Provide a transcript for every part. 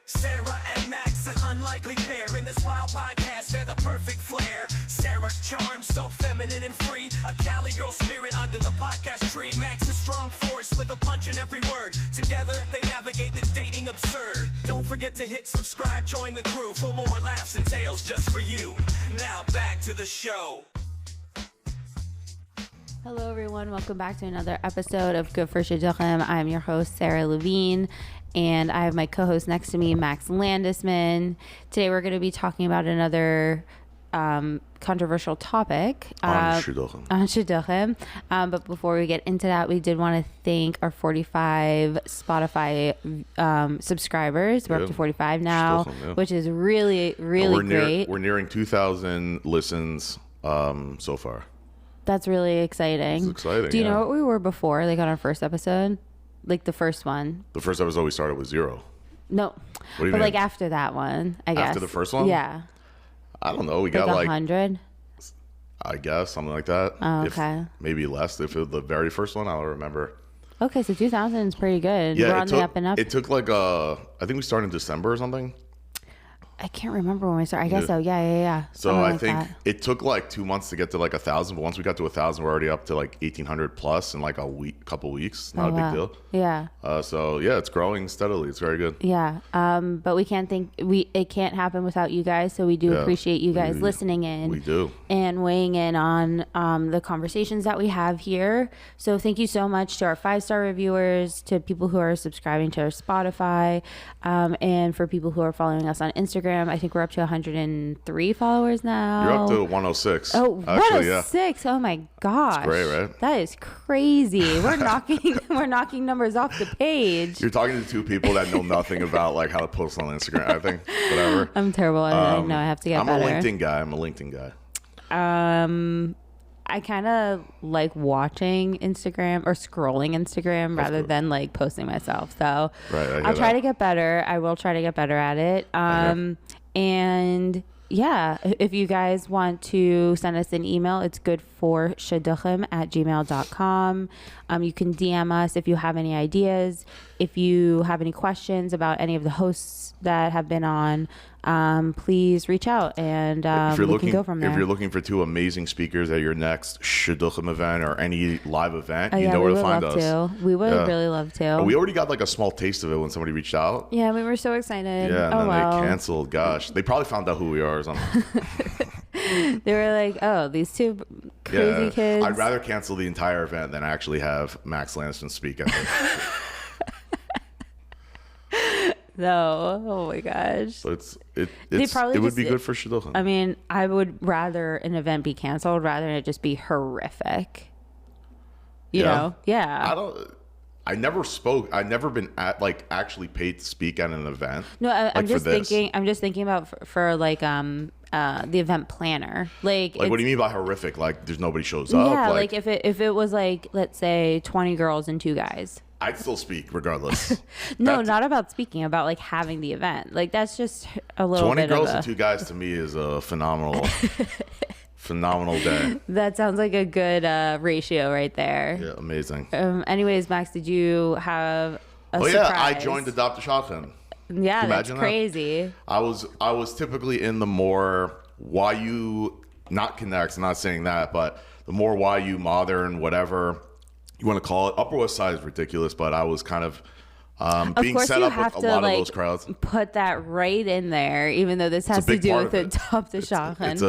Sarah and Max, an unlikely pair in this wild podcast, they're the perfect flair. Sarah's charm, so feminine and free, a Cali girl spirit under the podcast tree. Max a strong force with a punch in every word. Together they navigate this dating absurd. Don't forget to hit subscribe, join the crew for more laughs and tales just for you. Now back to the show. Hello everyone, welcome back to another episode of Good for Shidduchim. I'm your host, Sarah Levine, and I have my co-host next to me, Max Landisman. Today we're going to be talking about another controversial topic on Shidduchim. But before we get into that, we did want to thank our 45 Spotify subscribers. We're up to 45 now, which is really great. We're nearing 2,000 listens so far. That's really exciting. It's exciting. Do you know what we were before, like on our first episode? Like the first one? The first episode we started with 0. No. What do you but mean? like after that one, I guess. After the first one? Yeah. I don't know. We got like 100? I guess, something like that. Oh, okay. Maybe less. If it was the very first one, I don't remember. Okay, so 2,000 is pretty good. Yeah, we're on the up and up. It took like, I think we started in December or something. I can't remember when we started. I guess so. Yeah. So Something I like think that. it took like 2 months to get to like 1,000, but once we got to 1,000, we're already up to like 1,800 plus in like couple weeks. Not a big deal. Yeah. So yeah, it's growing steadily. It's very good. Yeah. But we can't it can't happen without you guys. So we do appreciate you guys listening in. We do. And weighing in on the conversations that we have here. So thank you so much to our 5-star reviewers, to people who are subscribing to our Spotify, and for people who are following us on Instagram. I think we're up to 103 followers now. You're up to 106. Oh, actually, 106. Yeah. Oh my gosh. That's great, right? That is crazy. We're knocking numbers off the page. You're talking to two people that know nothing about like how to post on Instagram. I think whatever. I'm terrible. I know I have to get better. I'm a LinkedIn guy. I kind of like watching Instagram or scrolling Instagram rather than like posting myself. So I'll try to get better. I will try to get better at it. And yeah, if you guys want to send us an email, it's goodforshidduchim@gmail.com. You can DM us if you have any ideas. If you have any questions about any of the hosts that have been on, please reach out and we can go from there. If you're looking for two amazing speakers at your next Shidduchim event or any live event, you yeah, know where to find us. We would really love to. We already got like a small taste of it when somebody reached out. Yeah, we were so excited. Yeah, and then they canceled. Gosh, they probably found out who we are or something. They were like, oh, these two crazy kids. I'd rather cancel the entire event than actually have Max Landisman speak at it. No, oh my gosh. So it would be good for Shidduchim. I mean, I would rather an event be canceled rather than it just be horrific. You know? Yeah. I never been actually paid to speak at an event. No, I'm just thinking about for like the event planner. Like what do you mean by horrific? Like there's nobody shows up? Yeah, like if it was like, let's say 20 girls and 2 guys. I'd still speak regardless. No, not about speaking, about like having the event. Like that's just a little 20 bit girls of and 2 guys to me is a phenomenal day. That sounds like a good ratio right there. Yeah, amazing. Anyways, Max, did you have a surprise? Yeah, I joined Adopt a Shotgun. Yeah, that's crazy. That? I was typically in the more YU, not connects, I'm not saying that, but the more YU modern, whatever you want to call it. Upper West Side is ridiculous, but I was kind of being set up with a lot of those crowds. Put that right in there, even though this has to do with Adopt a Shotgun. It's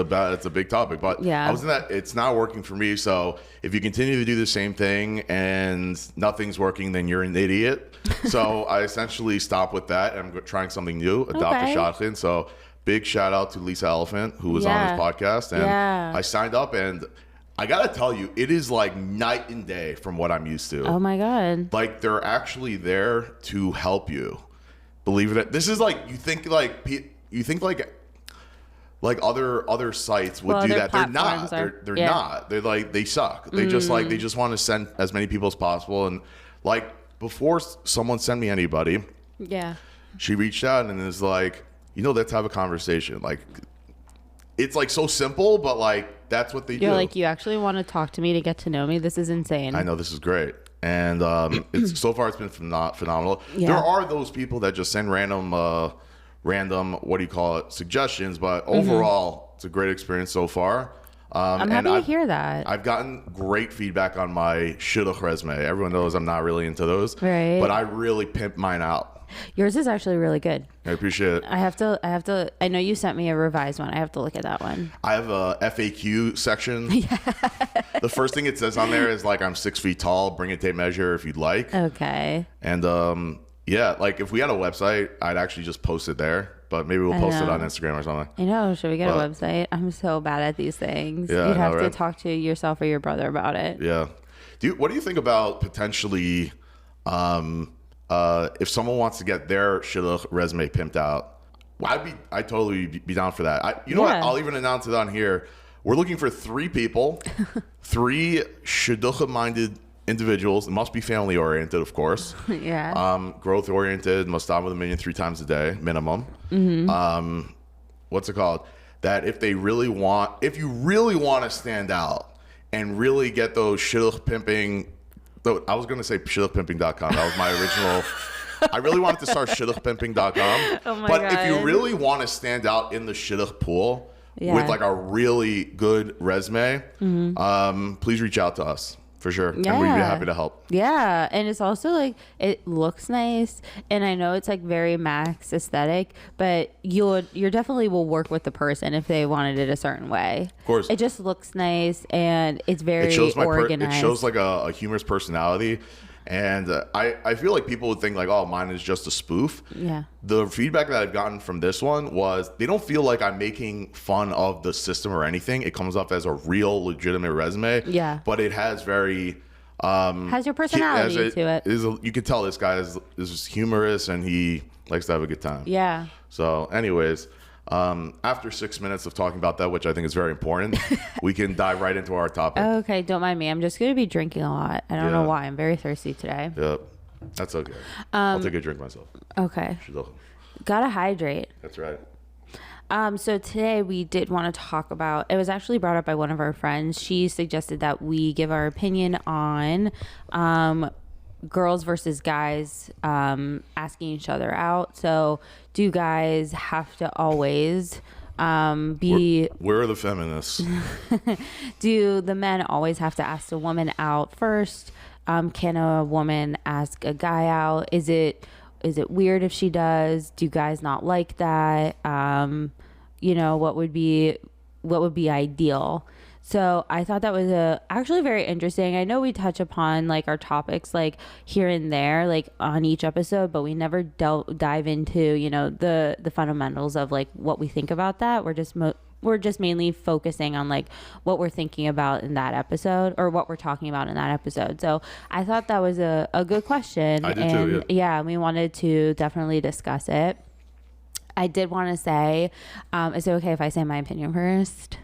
a big topic, but yeah. I was in that. It's not working for me. So if you continue to do the same thing and nothing's working, then you're an idiot. So I essentially stopped with that. And I'm trying something new, Adopt a Shotgun. So big shout out to Lisa Elephant, who was on this podcast, and I signed up, and I gotta tell you, it is like night and day from what I'm used to. Oh my God. Like they're actually there to help you. Believe it. This is like, you think like other sites would do that. They're not. They're not. They're like, they suck. They just want to send as many people as possible. And like before someone sent me anybody, she reached out and is like, let's have a conversation. Like it's like so simple, but like that's what they do. You're like, you actually want to talk to me to get to know me? This is insane. I know, this is great. and it's so far it's been phenomenal. Yeah. There are those people that just send random what do you call it, suggestions, but overall it's a great experience so far. I'm happy to hear that. I've gotten great feedback on my shidduch resume. Everyone knows I'm not really into those, right? But I really pimp mine out. Yours is actually really good. I appreciate it. I have to. I know you sent me a revised one. I have to look at that one. I have a FAQ section. Yeah. The first thing it says on there is like, I'm 6 feet tall. Bring a tape measure if you'd like. Okay. And yeah, like if we had a website, I'd actually just post it there. But maybe we'll post it on Instagram or something. I know. Should we get a website? I'm so bad at these things. Yeah, You'd have to talk to yourself or your brother about it. Yeah. What do you think about potentially, if someone wants to get their shidduch resume pimped out? I'd totally be down for that. You know what? I'll even announce it on here. We're looking for 3 people, 3 shidduch-minded individuals. It must be family oriented, of course. Yeah. Growth oriented, must stop with a million 3 times a day minimum. What's it called? That if you really want to stand out and really get those shidduch pimping. I was going to say shidduchpimping.com. That was my original. I really wanted to start shidduchpimping.com. Oh my God. God. If you really want to stand out in the shidduch pool with like a really good resume, please reach out to us. For sure. Yeah. And we'd be happy to help. Yeah. And it's also like, it looks nice. And I know it's like very Max aesthetic, but you definitely will work with the person if they wanted it a certain way. Of course. It just looks nice and it's very organized. It shows like a humorous personality. And I feel like people would think like, oh, mine is just a spoof. Yeah. The feedback that I've gotten from this one was they don't feel like I'm making fun of the system or anything. It comes off as a real, legitimate resume. Yeah. But it has very... has your personality to it. You can tell this guy is humorous and he likes to have a good time. Yeah. So anyways... after 6 minutes of talking about that, which I think is very important, we can dive right into our topic. Okay, don't mind me. I'm just going to be drinking a lot. I don't know why. I'm very thirsty today. Yep. That's okay. I'll take a drink myself. Okay. Gotta hydrate. That's right. So today we did want to talk about, it was actually brought up by one of our friends. She suggested that we give our opinion on girls versus guys asking each other out. So do guys have to always be... Where are the feminists? Do the men always have to ask the woman out first? Can a woman ask a guy out? Is it weird if she does? Do guys not like that? What would be ideal? So I thought that was actually very interesting. I know we touch upon like our topics like here and there, like on each episode, but we never dive into, the fundamentals of like what we think about that. We're just mainly focusing on like what we're thinking about in that episode or what we're talking about in that episode. So I thought that was a good question. I did too, yeah, we wanted to definitely discuss it. I did want to say, is it okay if I say my opinion first?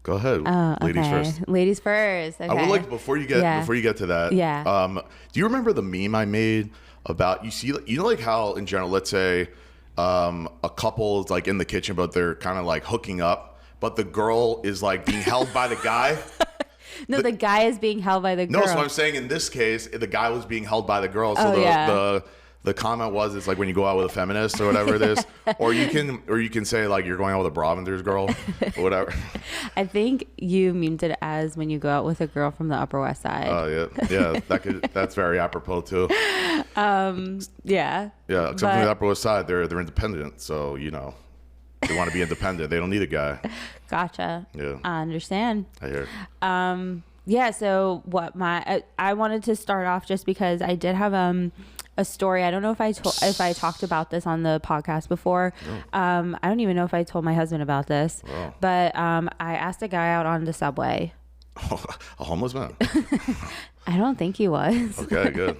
Go ahead. Ladies first. Ladies first. Okay. I would like before you get to that. Yeah. Do you remember the meme I made about like how in general, let's say a couple is like in the kitchen, but they're kind of like hooking up, but the girl is like being held by the guy. No, the guy is being held by the girl. No, so I'm saying in this case, the guy was being held by the girl. So the comment was, it's like when you go out with a feminist or whatever it is, or you can say like you're going out with a Bravender's girl or whatever. I think you memed it as when you go out with a girl from the Upper West Side. Oh yeah. That's very apropos too. Yeah. Yeah, except from the Upper West Side, they're independent, so they want to be independent. They don't need a guy. Gotcha. Yeah. I understand. I hear. Yeah. So what I wanted to start off just because I did have a story. I don't know if I talked about this on the podcast before. I don't even know if I told my husband about this. Oh. But I asked a guy out on the subway. Oh, a homeless man? I don't think he was. Okay, good.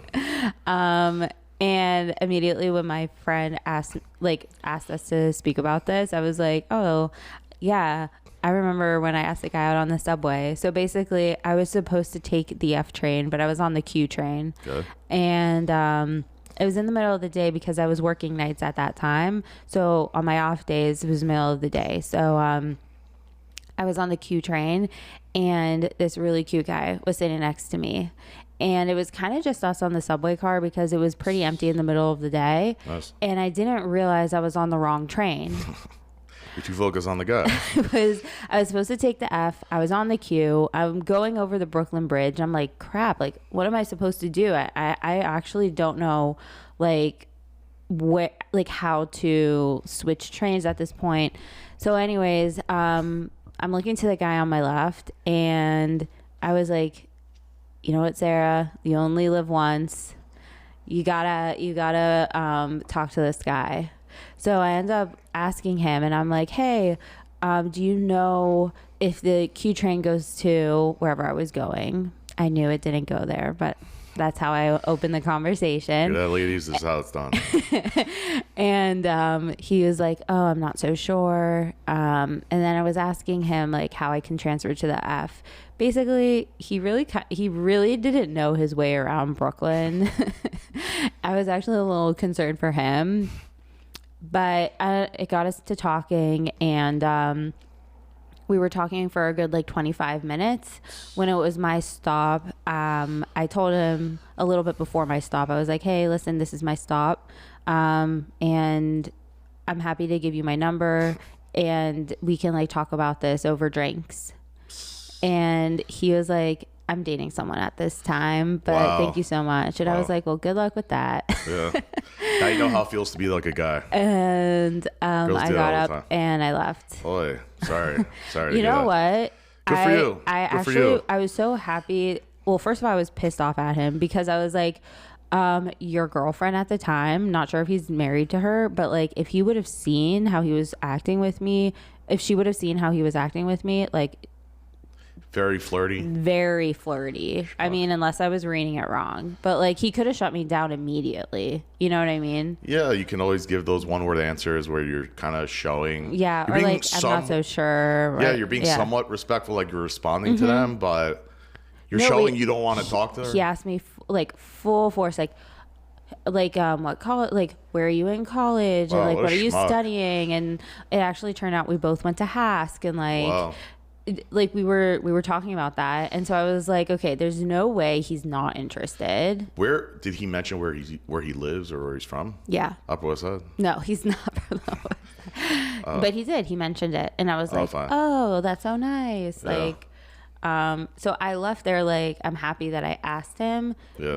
And immediately when my friend asked us to speak about this, I was like, oh, yeah. I remember when I asked the guy out on the subway. So basically, I was supposed to take the F train, but I was on the Q train. Okay. And it was in the middle of the day because I was working nights at that time. So on my off days, it was the middle of the day. So I was on the Q train, and this really cute guy was sitting next to me. And it was kind of just us on the subway car because it was pretty empty in the middle of the day. Nice. And I didn't realize I was on the wrong train. You're too focused on the guy. I was supposed to take the F. I was on the Q. I'm going over the Brooklyn Bridge. I'm like, crap, like, what am I supposed to do? I actually don't know, like, where, like, how to switch trains at this point. So anyways, I'm looking to the guy on my left, and I was like, you know what, Sarah, you only live once. You gotta talk to this guy. So I end up asking him, and I'm like, hey, do you know if the Q train goes to wherever I was going? I knew it didn't go there, but that's how I opened the conversation. Yeah, ladies, this is how it's done. And he was like, oh, I'm not so sure. And then I was asking him, like, how I can transfer to the F. Basically, he really didn't know his way around Brooklyn. I was actually a little concerned for him. But it got us to talking, and we were talking for a good, like, 25 minutes. When it was my stop, I told him a little bit before my stop. I was like, hey, listen, this is my stop, and I'm happy to give you my number, and we can, like, talk about this over drinks. And he was like, I'm dating someone at this time, but thank you so much. And I was like, well, good luck with that. Yeah. Now you know how it feels to be like a guy. And I got up and I left. Boy, sorry. You know what? Good for you. I was so happy. Well, first of all, I was pissed off at him because I was like, your girlfriend at the time, not sure if he's married to her, but like if he would have seen how he was acting with me, if she would have seen how he was acting with me, like, very flirty. Very flirty. I mean, unless I was reading it wrong. But, like, he could have shut me down immediately. You know what I mean? Yeah, you can always give those one-word answers where you're kind of showing. Yeah, or, like, I'm not so sure. Right? Yeah, you're being somewhat respectful, like you're responding to them, but you're showing you don't want to talk to her. He asked me, like, full force, like what college, like, where are you in college? And, like, what are you studying? And it actually turned out we both went to HASC, and, like... Wow. Like we were talking about that, and so I was like, okay, there's no way he's not interested. Where did he mention where he lives or where he's from? Yeah, Upper West Side. No, he's not from the West Side. But he mentioned it, and I was like, oh, that's so nice. Yeah. Like, so I left there like, I'm happy that I asked him,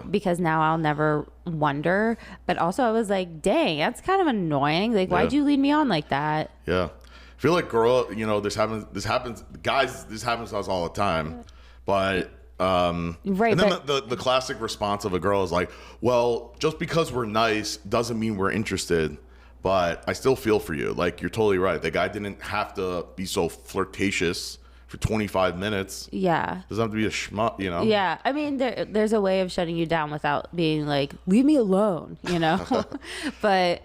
because now I'll never wonder. But also I was like, dang, that's kind of annoying. Like, why'd you lead me on like that? Yeah. I feel like this happens, guys, this happens to us all the time. But, and then the classic response of a girl is like, well, just because we're nice doesn't mean we're interested, but I still feel for you. Like, you're totally right. The guy didn't have to be so flirtatious for 25 minutes. Yeah. Doesn't have to be a schmuck, you know? Yeah. I mean, there's a way of shutting you down without being like, leave me alone, you know? But,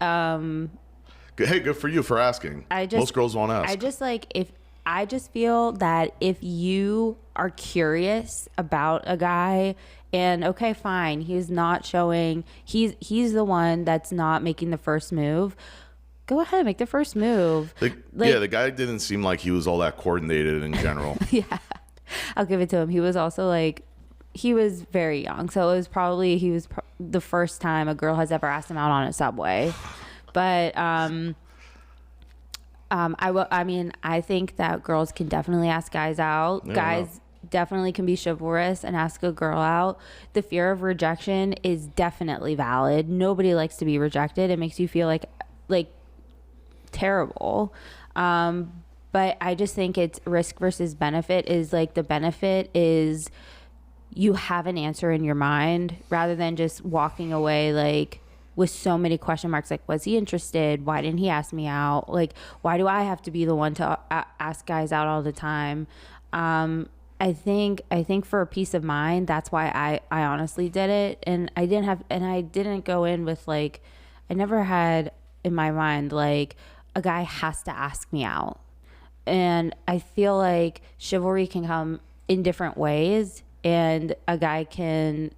hey, good for you for asking. Most girls won't ask. I just feel that if you are curious about a guy, and okay, fine, he's not showing, he's the one that's not making the first move, go ahead, make the first move. The guy didn't seem like he was all that coordinated in general. Yeah, I'll give it to him. He was also like, he was very young, so it was probably the first time a girl has ever asked him out on a subway. But I think that girls can definitely ask guys out. Yeah. Guys definitely can be chivalrous and ask a girl out. The fear of rejection is definitely valid. Nobody likes to be rejected. It makes you feel like terrible. But I just think it's risk versus benefit. Is like, the benefit is you have an answer in your mind rather than just walking away like with so many question marks, like, was he interested? Why didn't he ask me out? Like, why do I have to be the one to ask guys out all the time? I think for a peace of mind, that's why I honestly did it. And I didn't go in with like, I never had in my mind, like, a guy has to ask me out. And I feel like chivalry can come in different ways, and a guy can,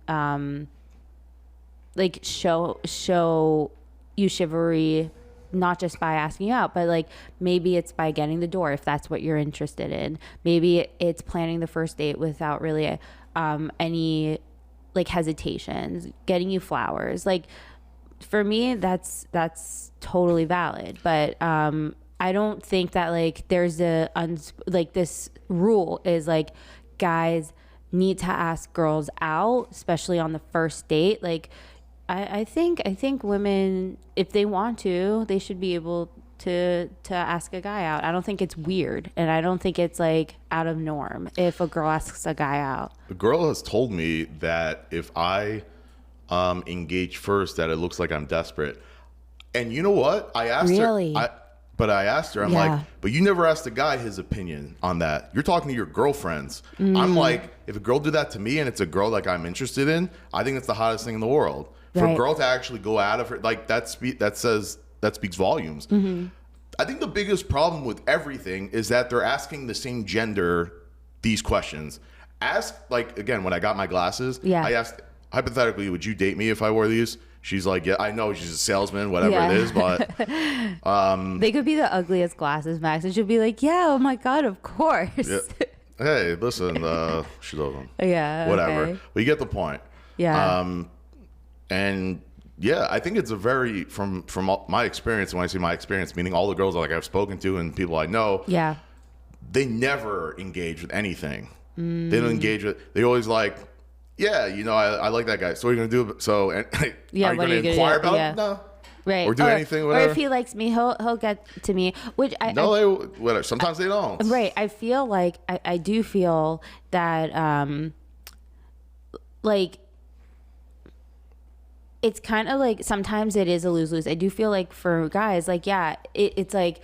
like show you chivalry not just by asking you out, but like maybe it's by getting the door if that's what you're interested in. Maybe it's planning the first date without really any like hesitations, getting you flowers. Like for me, that's totally valid. But I don't think that like there's like this rule is like guys need to ask girls out, especially on the first date. Like I think women, if they want to, they should be able to ask a guy out. I don't think it's weird, and I don't think it's like out of norm if a girl asks a guy out. A girl has told me that if I engage first, that it looks like I'm desperate. And you know what? I asked really? her. I asked her, I'm like, but you never asked a guy his opinion on that. You're talking to your girlfriends. I'm like, if a girl did that to me and it's a girl like I'm interested in, I think it's the hottest thing in the world. For a girl to actually go out of her, like that speaks volumes. I think the biggest problem with everything is that they're asking the same gender these questions. Ask, like, again, when I got my glasses, I asked, hypothetically, would you date me if I wore these? She's like, yeah, I know she's a salesman, whatever it is, but they could be the ugliest glasses, Max, and she'll be like, yeah, oh my God, of course. Yeah. Hey, listen, she loves them. Yeah, whatever. Okay. But you get the point. Yeah. And yeah, I think it's a very, from my experience, when I say my experience, meaning all the girls like I've spoken to and people I know, they never engage with anything. They don't engage with, they always like, yeah, you know, I like that guy. So what are you going to do? So, and, are you going to inquire about it? No. Right. Or do anything, whatever. Or if he likes me, he'll get to me, which whatever. Sometimes they don't. Right. I feel like, I do feel that, like, it's kind of like sometimes it is a lose-lose. I do feel like for guys, like, it's like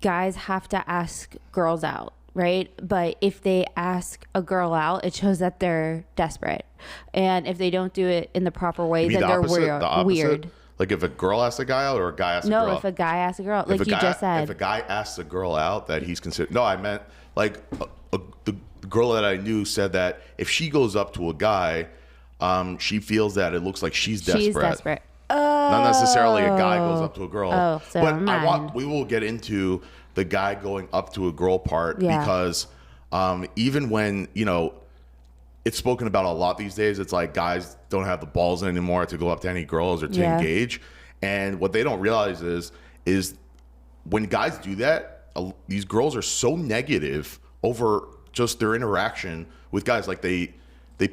guys have to ask girls out, right? But if they ask a girl out, it shows that they're desperate. And if they don't do it in the proper way, then they're weird. Like if a girl asks a guy out or a guy asks a girl out? No, if a guy asks a girl out, like you just said. If a guy asks a girl out that he's considered... No, I meant like the girl that I knew said that if she goes up to a guy... she feels that it looks like she's desperate. She's desperate. Not necessarily a guy goes up to a girl. So but we will get into the guy going up to a girl part because even when, you know, it's spoken about a lot these days, it's like guys don't have the balls anymore to go up to any girls or to engage. And what they don't realize is when guys do that, these girls are so negative over just their interaction with guys. Like they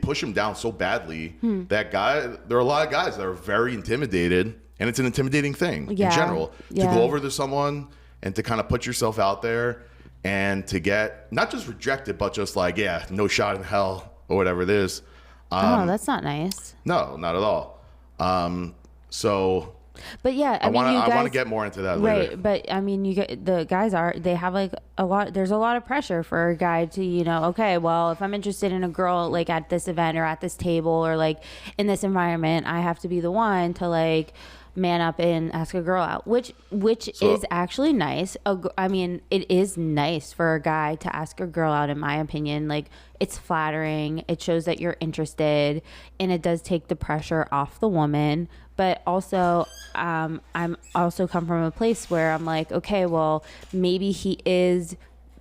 push him down so badly that there are a lot of guys that are very intimidated, and it's an intimidating thing in general to go over to someone and to kind of put yourself out there and to get not just rejected, but just like, no shot in hell or whatever it is. That's not nice. No, not at all. But yeah, I want to get more into that later. Right, but I mean, the guys they have like there's a lot of pressure for a guy to, you know, okay, well, if I'm interested in a girl like at this event or at this table or like in this environment, I have to be the one to like man up and ask a girl out, which is actually nice. I mean, it is nice for a guy to ask a girl out, in my opinion. Like, it's flattering, it shows that you're interested, and it does take the pressure off the woman. But also, I'm also come from a place where I'm like, okay, well, maybe he is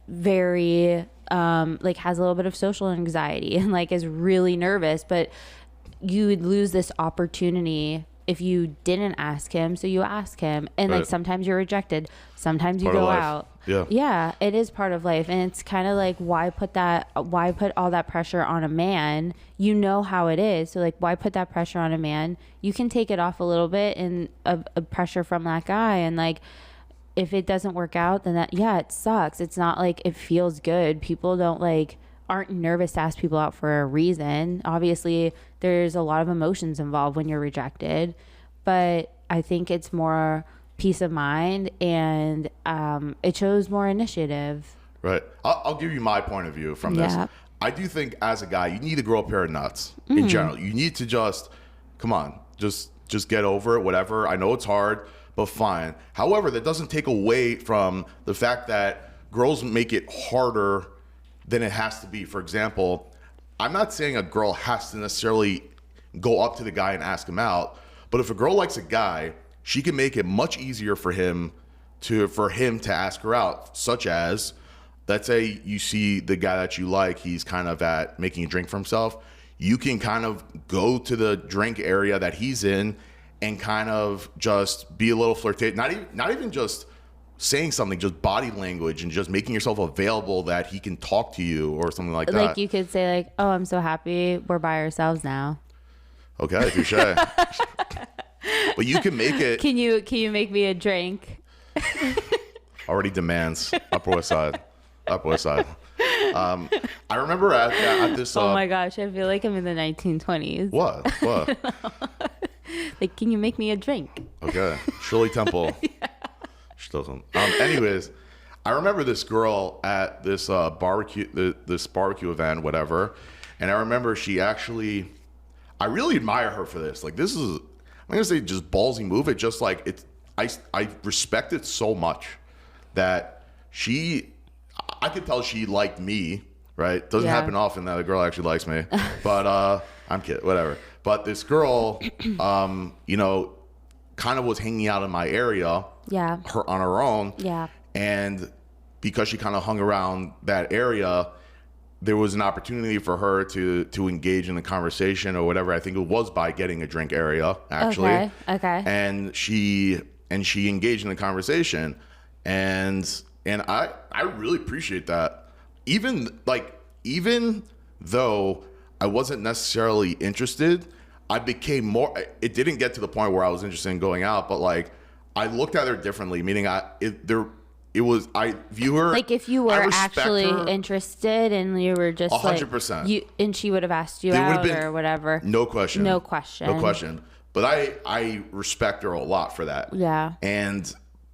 very like has a little bit of social anxiety and like is really nervous, but you would lose this opportunity if you didn't ask him. So you ask him, and like sometimes you're rejected, sometimes you go out. Yeah, it is part of life. And it's kind of like, why put all that pressure on a man? You know how it is. So like, why put that pressure on a man? You can take it off a little bit and a pressure from that guy. And like, if it doesn't work out, then it sucks. It's not like it feels good. People aren't nervous to ask people out for a reason. Obviously, there's a lot of emotions involved when you're rejected, but I think it's more peace of mind, and it shows more initiative. Right. I'll give you my point of view from this. I do think as a guy, you need to grow a pair of nuts in general. You need to just, come on, just get over it, whatever. I know it's hard, but fine. However, that doesn't take away from the fact that girls make it harder than it has to be. For example, I'm not saying a girl has to necessarily go up to the guy and ask him out, but if a girl likes a guy, she can make it much easier for him to ask her out, such as, let's say you see the guy that you like, he's kind of at making a drink for himself. you can kind of go to the drink area that he's in and kind of just be a little flirtatious. Not even just saying something, just body language and just making yourself available that he can talk to you or something like that. Like you could say like, oh, I'm so happy we're by ourselves now. Okay, touche. But you can make it. Can you make me a drink? Already demands. Upper West Side. Upper West Side. I remember at this. Oh my gosh, I feel like I'm in the 1920s. What? Like, can you make me a drink? Okay. Shirley Temple. Yeah. She doesn't. Anyways, I remember this girl at this barbecue event, whatever. And I remember she actually, I really admire her for this. Like, this is, I'm going to say just ballsy move. It just like, I respect it so much that I could tell she liked me, right? Doesn't happen often that a girl actually likes me. But I'm kidding, whatever. But this girl, kind of was hanging out in my area. Yeah. On her own. Yeah. And because she kind of hung around that area, there was an opportunity for her to engage in the conversation or whatever. I think it was by getting a drink area, actually. Okay. And she engaged in the conversation. And I really appreciate that. Even though I wasn't necessarily interested, I became more. It didn't get to the point where I was interested in going out, but like I looked at her differently. Meaning, I view her like if you were actually interested and you were just 100%. And she would have asked you out or whatever. No question. But I respect her a lot for that. Yeah.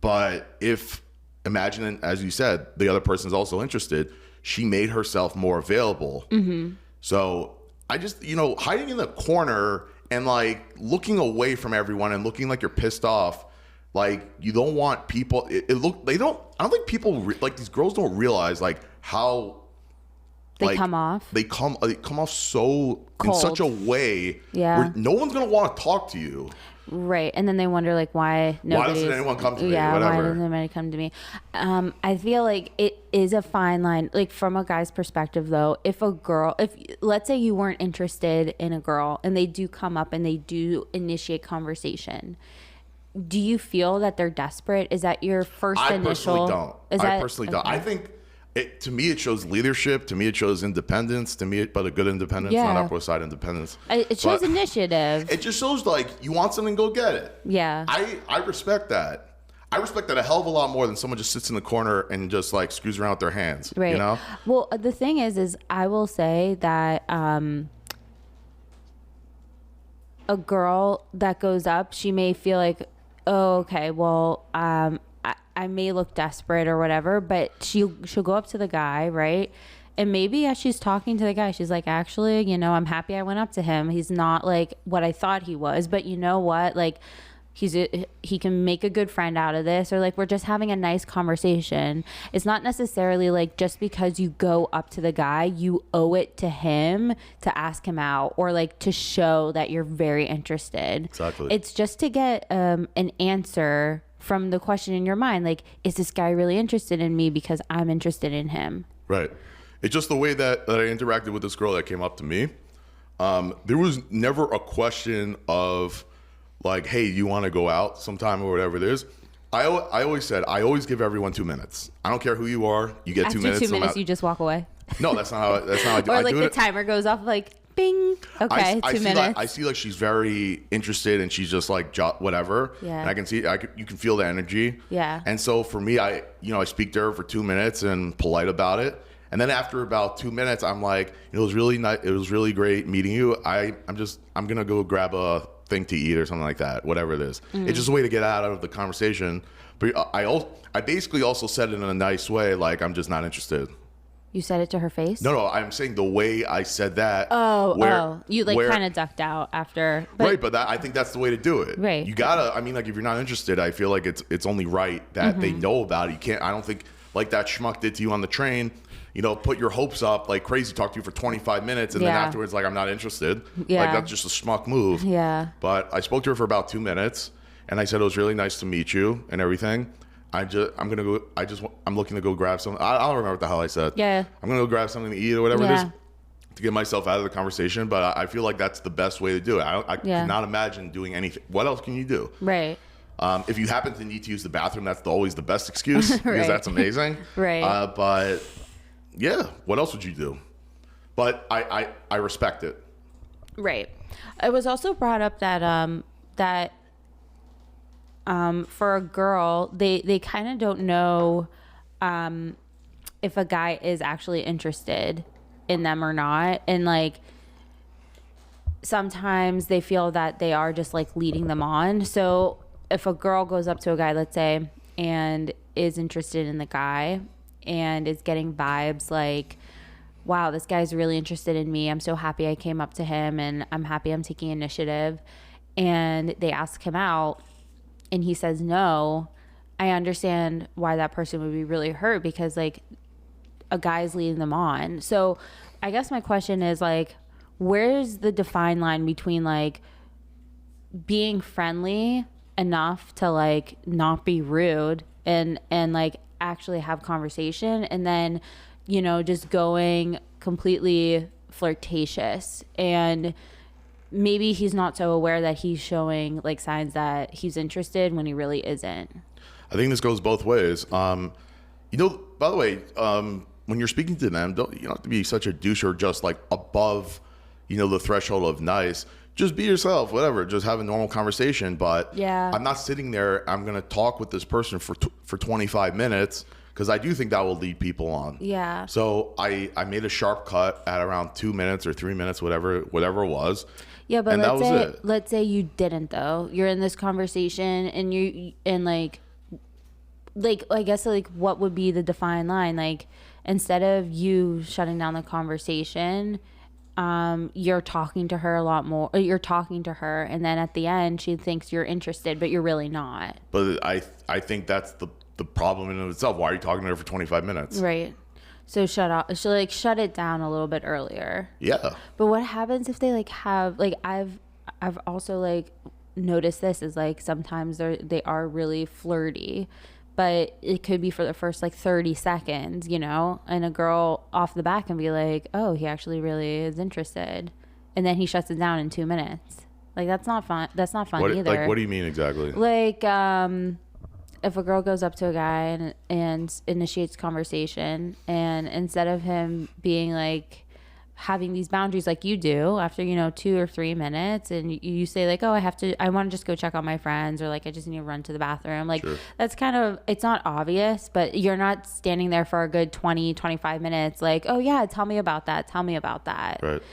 But if imagine, as you said, the other person's also interested, she made herself more available. Mm-hmm. So I just, hiding in the corner and like looking away from everyone and looking like you're pissed off, like you don't want people. I don't think people like these girls don't realize like how they come off. They come off so cold. In such a way where no one's gonna want to talk to you. Right, and then they wonder like why doesn't anyone come to me? Yeah, whatever. Why doesn't anybody come to me? I feel like it is a fine line. Like from a guy's perspective, though, if let's say you weren't interested in a girl and they do come up and they do initiate conversation, do you feel that they're desperate? Is that your first initial? I personally don't. I think. To me, it shows leadership. To me, it shows independence. But a good independence, not Upper West Side independence. It shows initiative. It just shows like you want something, go get it. Yeah. I respect that. I respect that a hell of a lot more than someone just sits in the corner and just like screws around with their hands. Right. Well, the thing is I will say that a girl that goes up, she may feel like, oh, okay, well, I may look desperate or whatever, but she'll go up to the guy, right? And maybe as she's talking to the guy, she's like, actually, I'm happy I went up to him. He's not like what I thought he was, but you know what? Like he can make a good friend out of this, or like we're just having a nice conversation. It's not necessarily like just because you go up to the guy, you owe it to him to ask him out or like to show that you're very interested. Exactly. It's just to get an answer from the question in your mind, like, is this guy really interested in me because I'm interested in him? Right. It's just the way that I interacted with this girl that came up to me. There was never a question of like, hey, you want to go out sometime or whatever it is. I always said, I always give everyone 2 minutes. I don't care who you are. You get 2 minutes. After 2 minutes, you just walk away. No, that's not how I do it. Or like the timer goes off like, bing. Okay, 2 minutes. I see like she's very interested and she's just like whatever. Yeah. And I can see, you can feel the energy. Yeah. And so for me, I speak to her for 2 minutes and polite about it. And then after about 2 minutes, I'm like, it was really nice. It was really great meeting you. I'm going to go grab a thing to eat or something like that, whatever it is. Mm-hmm. It's just a way to get out of the conversation. But I basically also said it in a nice way. Like, I'm just not interested. You said it to her face? No, I'm saying the way I said that. You like kind of ducked out after. Right, but I think that's the way to do it. Right. You gotta, like if you're not interested, I feel like it's only right that they know about it. I don't think like that schmuck did to you on the train, put your hopes up like crazy, talk to you for 25 minutes and then afterwards like I'm not interested. Yeah. Like that's just a schmuck move. Yeah. But I spoke to her for about 2 minutes and I said it was really nice to meet you and everything. I'm looking to go grab something. I don't remember what the hell I said. Yeah. I'm gonna go grab something to eat or whatever it is. to get myself out of the conversation, but I feel like that's the best way to do it. I cannot imagine doing anything. What else can you do? Right. If you happen to need to use the bathroom, that's always the best excuse because that's amazing. Right. But yeah, what else would you do? But I respect it. Right. It was also brought up that for a girl, they kind of don't know if a guy is actually interested in them or not, and like sometimes they feel that they are just like leading them on. So if a girl goes up to a guy, let's say, and is interested in the guy and is getting vibes like, wow, this guy's really interested in me, I'm so happy I came up to him and I'm happy I'm taking initiative, and they ask him out and he says no, I understand why that person would be really hurt because like a guy's leading them on. So I guess my question is like, where's the defined line between like being friendly enough to like not be rude and like actually have conversation, and then, you know, just going completely flirtatious, and maybe he's not so aware that he's showing like signs that he's interested when he really isn't. I think this goes both ways. You know, by the way, when you're speaking to them, you don't have to be such a douche or just like above, you know, the threshold of nice. Just be yourself, whatever. Just have a normal conversation. But yeah, I'm not sitting there. I'm going to talk with this person for 25 minutes because I do think that will lead people on. Yeah. So I made a sharp cut at around 2 minutes or 3 minutes, whatever it was. Yeah, but let's say you didn't though. You're in this conversation and like I guess like what would be the defined line? Like instead of you shutting down the conversation, you're talking to her a lot more. You're talking to her, and then at the end, she thinks you're interested, but you're really not. But I think that's the problem in itself. Why are you talking to her for 25 minutes? Right. So shut it down a little bit earlier. Yeah. But what happens if they like have like I've also like noticed this is like sometimes they are really flirty, but it could be for the first like 30 seconds, you know, and a girl off the bat can be like, oh, he actually really is interested, and then he shuts it down in 2 minutes. Like that's not fun. That's not fun either. Like what do you mean exactly? Like if a girl goes up to a guy and initiates conversation, and instead of him being like having these boundaries like you do after, you know, 2 or 3 minutes, and you say like, oh, I want to just go check on my friends, or like I just need to run to the bathroom, like sure. That's kind of, it's not obvious, but you're not standing there for a good 20-25 minutes like, oh yeah, tell me about that right.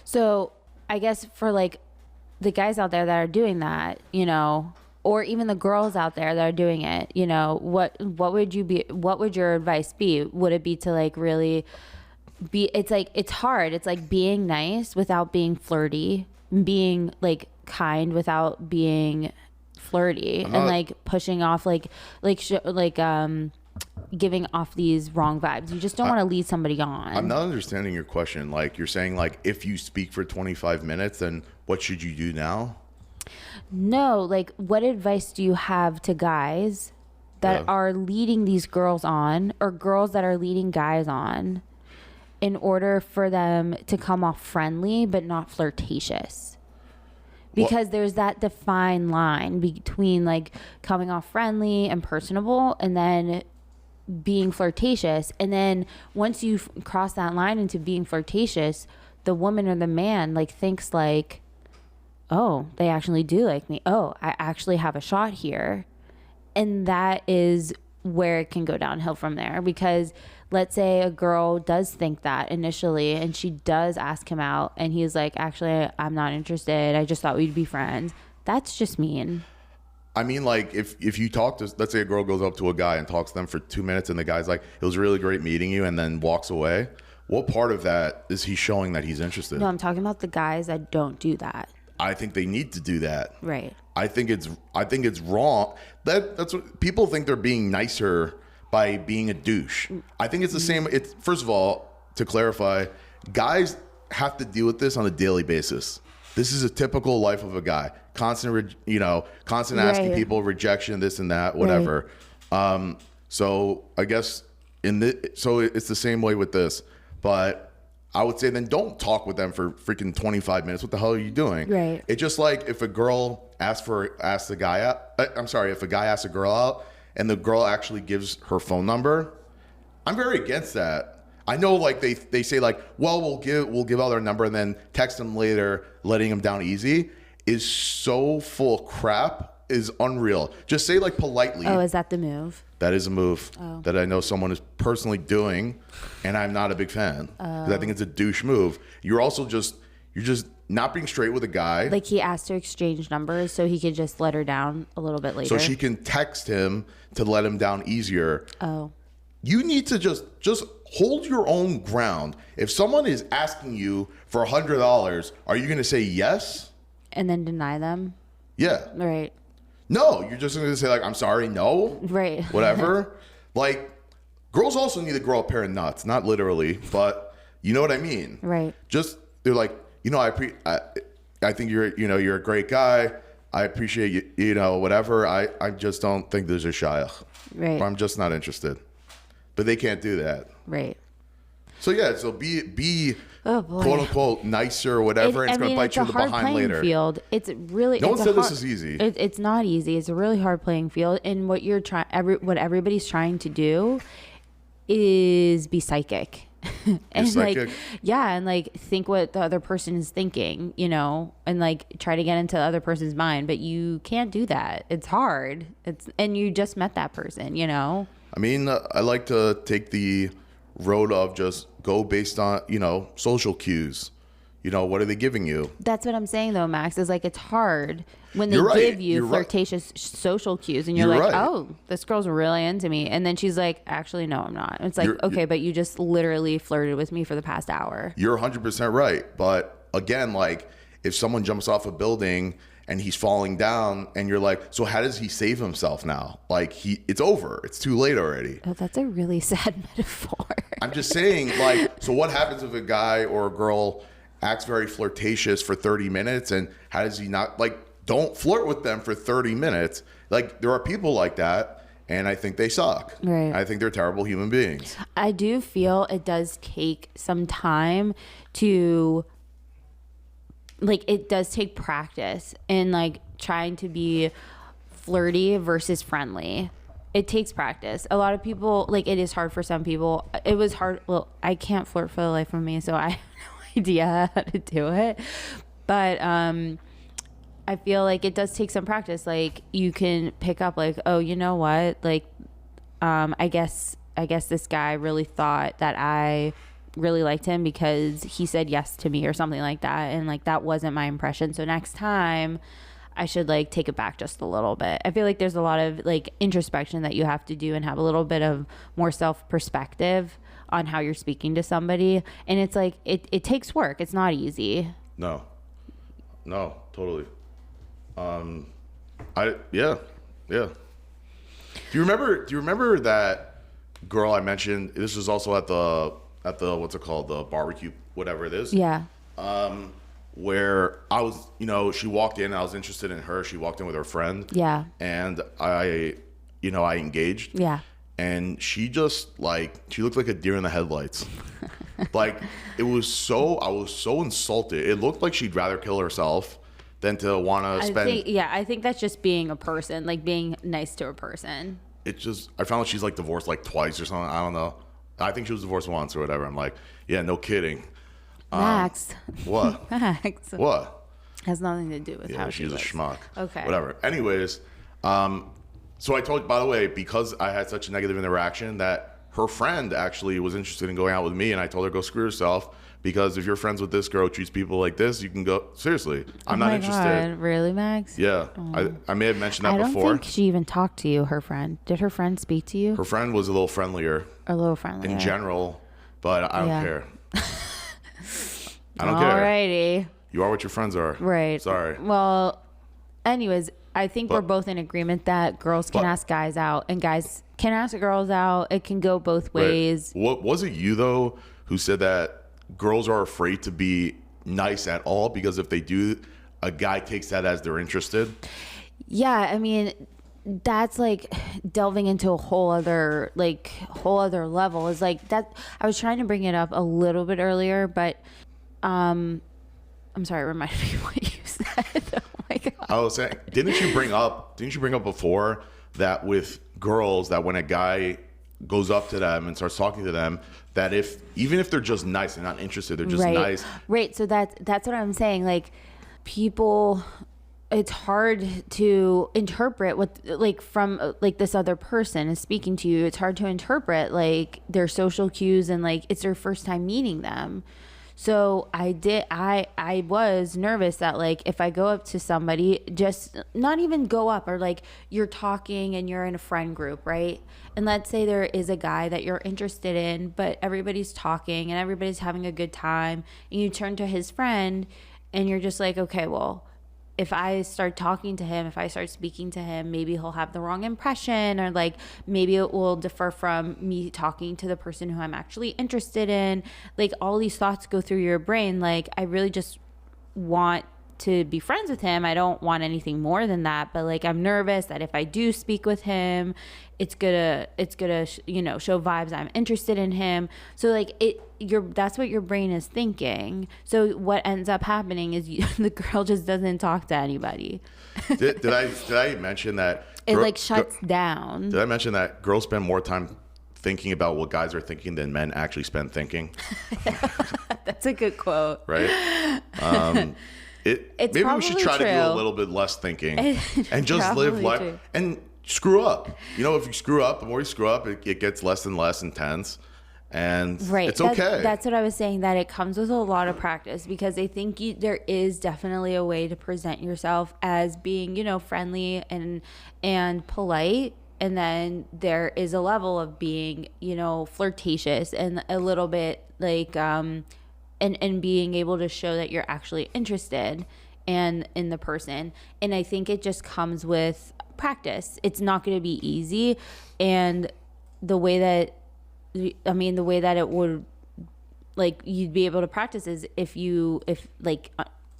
So I guess for like the guys out there that are doing that, you know, or even the girls out there that are doing it, you know, what would your advice be? Would it be to like really be, it's like, it's hard. It's like being nice without being flirty, being like kind without being flirty, and like pushing off giving off these wrong vibes. You just don't want to lead somebody on. I'm not understanding your question. Like you're saying like if you speak for 25 minutes, then what should you do now? No, like what advice do you have to guys that are leading these girls on, or girls that are leading guys on, in order for them to come off friendly but not flirtatious? Because there's that defined line between like coming off friendly and personable and then being flirtatious. And then once you cross that line into being flirtatious, the woman or the man like thinks like, oh, they actually do like me. Oh, I actually have a shot here. And that is where it can go downhill from there. Because let's say a girl does think that initially, and she does ask him out, and he's like, actually, I'm not interested. I just thought we'd be friends. That's just mean. I mean, like if you talk to, let's say a girl goes up to a guy and talks to them for 2 minutes, and the guy's like, it was really great meeting you, and then walks away. What part of that is he showing that he's interested? No, I'm talking about the guys that don't do that. I think they need to do that. Right. I think it's wrong. That's what people think, they're being nicer by being a douche. I think it's the same. It's, first of all, to clarify, guys have to deal with this on a daily basis. This is a typical life of a guy. Constant asking people, rejection, this and that, whatever. Right. So I guess so it's the same way with this. But I would say then don't talk with them for freaking 25 minutes. What the hell are you doing? Right. It's just like if a girl asks a guy out. If a guy asks a girl out and the girl actually gives her phone number, I'm very against that. I know, like they say, like, well, we'll give out our number and then text them later, letting them down easy, is so full of crap. Is unreal. Just say, like, politely. Oh, is that the move? That is a move that I know someone is personally doing, and I'm not a big fan. 'Cause I think it's a douche move. You're just not being straight with a guy. Like, he asked to exchange numbers so he could just let her down a little bit later. So she can text him to let him down easier. Oh. You need to just hold your own ground. If someone is asking you for $100, are you going to say yes? And then deny them? Yeah. Right. No, you're just going to say, like, I'm sorry, no. Right. Whatever. Like, girls also need to grow a pair of nuts. Not literally, but you know what I mean. Right. Just, they're like, I think you're a great guy. I appreciate you, whatever. I just don't think there's a shaykh. Right. I'm just not interested. But they can't do that. Right. So yeah, so be oh boy, quote unquote nicer or whatever, and it's going to bite you in the behind later. Field. It's really no one said this is easy. It's not easy. It's a really hard playing field, and what what everybody's trying to do is be psychic. And psychic. and like think what the other person is thinking, and like try to get into the other person's mind, but you can't do that. It's hard. And you just met that person, I mean, I like to take the road of just go based on, social cues. What are they giving you? That's what I'm saying, though, Max, is like it's hard when they give you flirtatious social cues and you're like, oh, this girl's really into me. And then she's like, actually, no, I'm not. It's like, okay, but you just literally flirted with me for the past hour. You're 100% right. But again, like if someone jumps off a building and he's falling down and you're like, so how does he save himself now? Like it's over. It's too late already. Oh, that's a really sad metaphor. I'm just saying, like, so what happens if a guy or a girl acts very flirtatious for 30 minutes and how does he not, like, don't flirt with them for 30 minutes. Like, there are people like that, and I think they suck. Right. I think they're terrible human beings. I do feel it does take some time to, like, it does take practice in, like, trying to be flirty versus friendly. It takes practice. A lot of people, like, it is hard for some people. It was hard. Well, I can't flirt for the life of me, so I have no idea how to do it. But I feel like it does take some practice. Like, you can pick up, like, oh, you know what? Like, I guess this guy really thought that I really liked him because he said yes to me or something like that. And, like, that wasn't my impression. So next time I should, like, take it back just a little bit. I feel like there's a lot of, like, introspection that you have to do and have a little bit of more self-perspective on how you're speaking to somebody. And it's like, it takes work. It's not easy. No, totally. Yeah. Do you remember that girl I mentioned? This was also at the what's it called? The barbecue, whatever it is. Yeah. Where I was, she walked in, I was interested in her. She walked in with her friend. Yeah. And I engaged. Yeah. And she just, like, she looked like a deer in the headlights. Like, I was so insulted. It looked like she'd rather kill herself than to want to spend. I think that's just being a person, like being nice to a person. I found out she's, like, divorced, like, twice or something. I don't know. I think she was divorced once or whatever. I'm like, yeah, no kidding. Max. What? Max. What? Has nothing to do with how she's a schmuck. Okay. Whatever. Anyways, so I told you, by the way, because I had such a negative interaction, that her friend actually was interested in going out with me, and I told her, go screw yourself, because if you're friends with this girl who treats people like this, you can go. Seriously, I'm not interested. God. Really, Max? Yeah. I may have mentioned that before. I don't think she even talked to you, her friend. Did her friend speak to you? Her friend was a little friendlier. In general, but I don't care. I don't care. Alrighty. You are what your friends are. Right. Sorry. Well, anyways, I think we're both in agreement that girls can ask guys out and guys can ask girls out. It can go both ways. Right. What was it you, though, who said that girls are afraid to be nice at all because if they do, a guy takes that as they're interested? Yeah, I mean, that's like delving into a whole other level. Is like that. I was trying to bring it up a little bit earlier, but I'm sorry, remind me what you said. Oh my God. I was saying, didn't you bring up before that with girls, that when a guy goes up to them and starts talking to them, that even if they're just nice and not interested, they're just nice. Right. So that's what I'm saying. Like, people, it's hard to interpret what, like, from like this other person is speaking to you. It's hard to interpret like their social cues, and like it's their first time meeting them. So I was nervous that like if I go up to somebody, just not even go up, or like you're talking and you're in a friend group, right? And let's say there is a guy that you're interested in, but everybody's talking and everybody's having a good time, and you turn to his friend and you're just like, okay, well, if I start talking to him, if I start speaking to him, maybe he'll have the wrong impression, or like maybe it will differ from me talking to the person who I'm actually interested in. Like, all these thoughts go through your brain. Like, I really just want to be friends with him. I don't want anything more than that. But like, I'm nervous that if I do speak with him, it's gonna show vibes I'm interested in him. So like that's what your brain is thinking. So what ends up happening is the girl just doesn't talk to anybody. Did I mention that it shuts down? Did I mention that girls spend more time thinking about what guys are thinking than men actually spend thinking? That's a good quote, right? Maybe we should try to do a little bit less thinking and just live life and screw up. If you screw up, the more you screw up, it gets less and less intense. And it's okay. That's what I was saying, that it comes with a lot of practice, because I think there is definitely a way to present yourself as being, friendly and polite. And then there is a level of being, flirtatious and a little bit like, and being able to show that you're actually interested in the person. And I think it just comes with practice. It's not going to be easy. And the way that it would, like, you'd be able to practice is if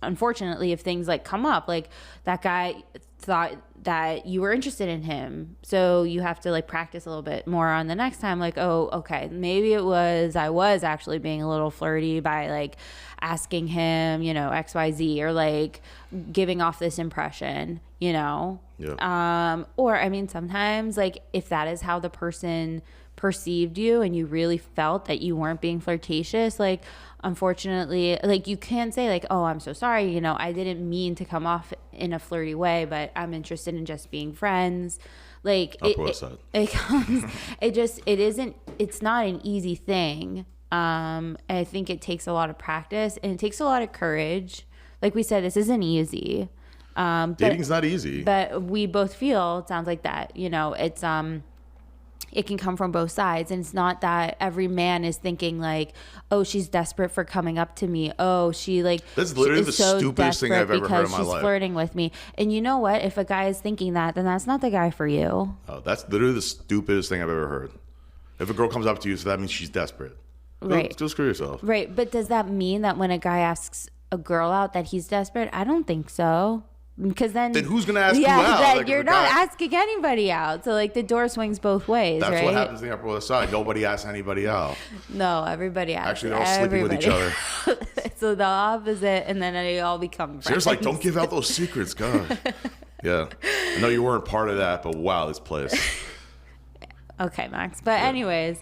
unfortunately, if things like come up, like that guy thought that you were interested in him, so you have to like practice a little bit more on the next time, like, oh, okay, maybe I was actually being a little flirty by like asking him, XYZ, or like giving off this impression, Yeah. Or I mean, sometimes like if that is how the person perceived you and you really felt that you weren't being flirtatious, like, unfortunately, like, you can't say like, oh, I'm so sorry, I didn't mean to come off in a flirty way, but I'm interested in just being friends. Like, it's not an easy thing. I think it takes a lot of practice, and it takes a lot of courage. Like we said, this isn't easy. Dating's not easy. But we both feel, it sounds like that, it's it can come from both sides. And it's not that every man is thinking like, oh, she's desperate for coming up to me. Oh, that's literally the stupidest thing I've ever heard in my life. She's flirting with me. And you know what? If a guy is thinking that, then that's not the guy for you. Oh, that's literally the stupidest thing I've ever heard. If a girl comes up to you, so that means she's desperate. Right. Go screw yourself. Right. But does that mean that when a guy asks a girl out that he's desperate? I don't think so. Because then who's gonna ask you out? Like, you're not asking anybody out. So like the door swings both ways. That's right? what happens on the Upper West Side. Nobody asks anybody out. No, everybody asks. Actually, they're all sleeping with each other. So the opposite, and then they all become friends. Seriously, like, don't give out those secrets, God. Yeah, I know you weren't part of that, but wow, this place. Okay, Max. But anyways,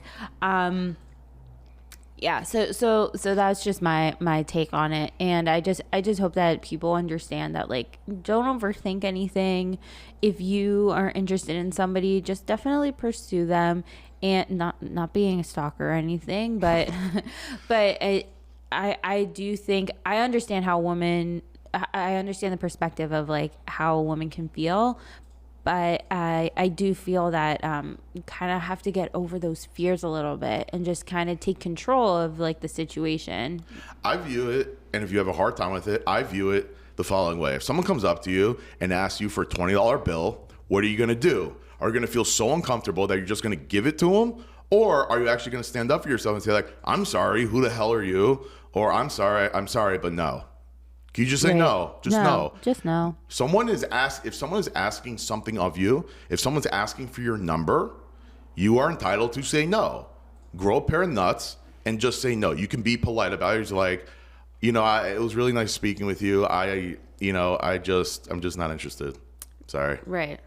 yeah, so that's just my take on it. And I just hope that people understand that, like, don't overthink anything. If you are interested in somebody, just definitely pursue them, and not being a stalker or anything, but I do think I understand how I understand the perspective of like how a woman can feel. But I do feel that you kind of have to get over those fears a little bit and just kind of take control of like the situation. I view it, and if you have a hard time with it, I view it the following way. If someone comes up to you and asks you for a $20 bill, what are you going to do? Are you going to feel so uncomfortable that you're just going to give it to them? Or are you actually going to stand up for yourself and say like, I'm sorry, who the hell are you? Or I'm sorry, but no. Can you just say no? Just no. Just no. If someone is asking something of you, if someone's asking for your number, you are entitled to say no. Grow a pair of nuts and just say no. You can be polite about it. It's like, it was really nice speaking with you. I'm just not interested. Sorry. Right.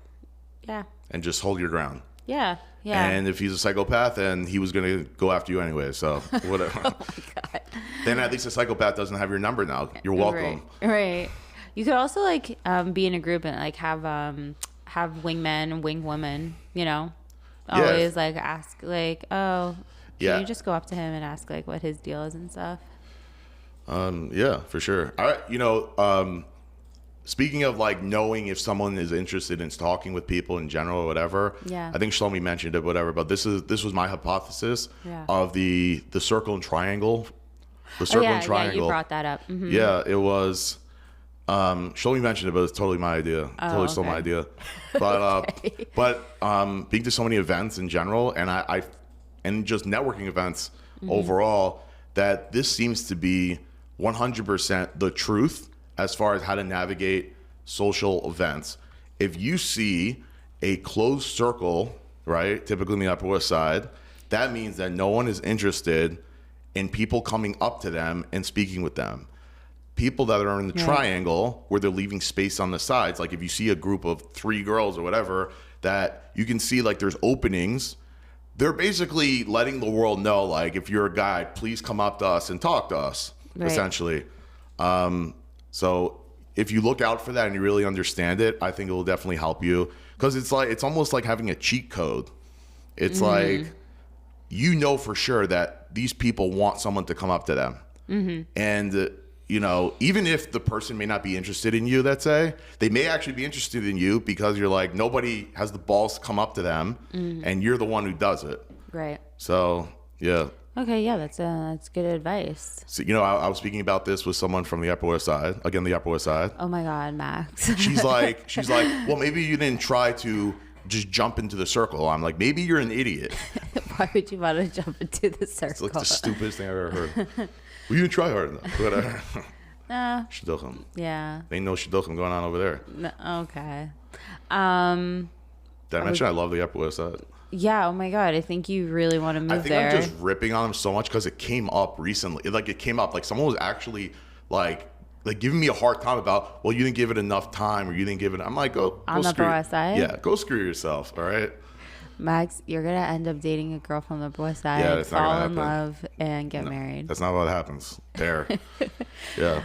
Yeah. And just hold your ground. Yeah. Yeah. And if he's a psychopath, then he was going to go after you anyway. So whatever. Oh my God. Then at least a psychopath doesn't have your number now. You're welcome. Right. You could also be in a group and have wingmen and wing women, always ask can you just go up to him and ask what his deal is and stuff? Yeah, for sure. All right. Speaking of knowing if someone is interested in talking with people in general or whatever, I think Shlomi mentioned it, whatever, but this was my hypothesis of the circle and triangle. The circle and triangle. Yeah, you brought that up. Mm-hmm. Yeah, it was. Shlomi mentioned it, but it's totally my idea. Totally stole my idea. But being to so many events in general, and just networking events overall, that this seems to be 100% the truth as far as how to navigate social events. If you see a closed circle, right, typically in the Upper West Side, that means that no one is interested in people coming up to them and speaking with them. People that are in the triangle where they're leaving space on the sides, like if you see a group of 3 girls or whatever, that you can see there's openings, they're basically letting the world know, if you're a guy, please come up to us and talk to us, essentially. So if you look out for that and you really understand it, I think it will definitely help you, because it's almost like having a cheat code. It's for sure that these people want someone to come up to them. Mm-hmm. And, even if the person may not be interested in you, let's say, they may actually be interested in you because you're nobody has the balls to come up to them, and you're the one who does it. Right. So, yeah. Okay, yeah, that's good advice. So, I was speaking about this with someone from the Upper West Side. Again, the Upper West Side. Oh my God, Max. She's like, well, maybe you didn't try to just jump into the circle. I'm like, maybe you're an idiot. Why would you want to jump into the circle? It's the stupidest thing I've ever heard. Well, you didn't try hard enough. Whatever. Nah. Shidduchim. Yeah. Ain't no shidduchim going on over there. No, okay. Did I mention I love the Upper West Side? Yeah, oh my God. I think you really want to move there. I think I'm just ripping on them so much because it came up recently. It came up. Someone was actually giving me a hard time about, well, you didn't give it enough time, or you didn't give it. I'm like, go on the Upper West Side? Yeah, go screw yourself, all right? Max, you're going to end up dating a girl from the Upper West Side, fall in love, and get married. That's not what happens. There. Yeah.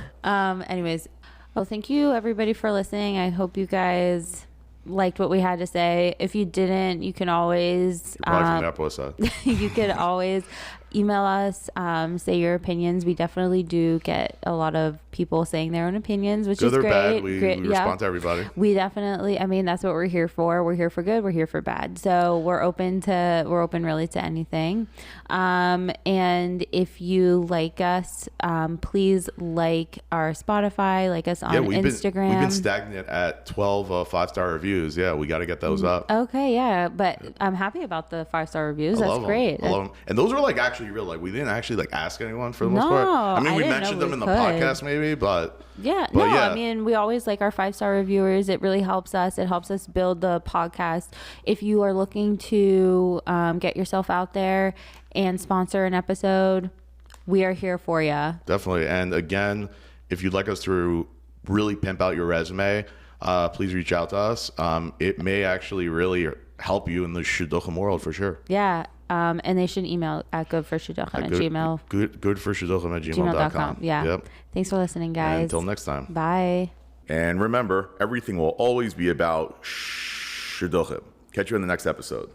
Anyways, well, thank you, everybody, for listening. I hope you guys liked what we had to say. If you didn't, you can always... You're probably from the Upper West Side. You could always email us, say your opinions. We definitely do get a lot of people saying their own opinions, which is great. Good or bad, we respond to everybody. We definitely, that's what we're here for. We're here for good, we're here for bad. So we're open really to anything. And if you like us, please like our Spotify, like us on Instagram. We've been stagnant at 12 5-star reviews. Yeah, we got to get those up. Okay, yeah, but I'm happy about the 5-star reviews. That's great. I love them. And those were actually real. We didn't actually ask anyone for the most part. I mean, we mentioned them in the podcast maybe, but yeah. I mean, we always like our 5-star reviewers. It really helps us. It helps us build the podcast. If you are looking to get yourself out there and sponsor an episode, we are here for you. Definitely. And again, if you'd like us to really pimp out your resume, please reach out to us. It may actually really help you in the shidduchim world for sure. Yeah. And they should email at goodforshidduchim@gmail. Goodforshidduchim@gmail.com. Yeah. Yep. Thanks for listening, guys. And until next time. Bye. And remember, everything will always be about shidduchim. Catch you in the next episode.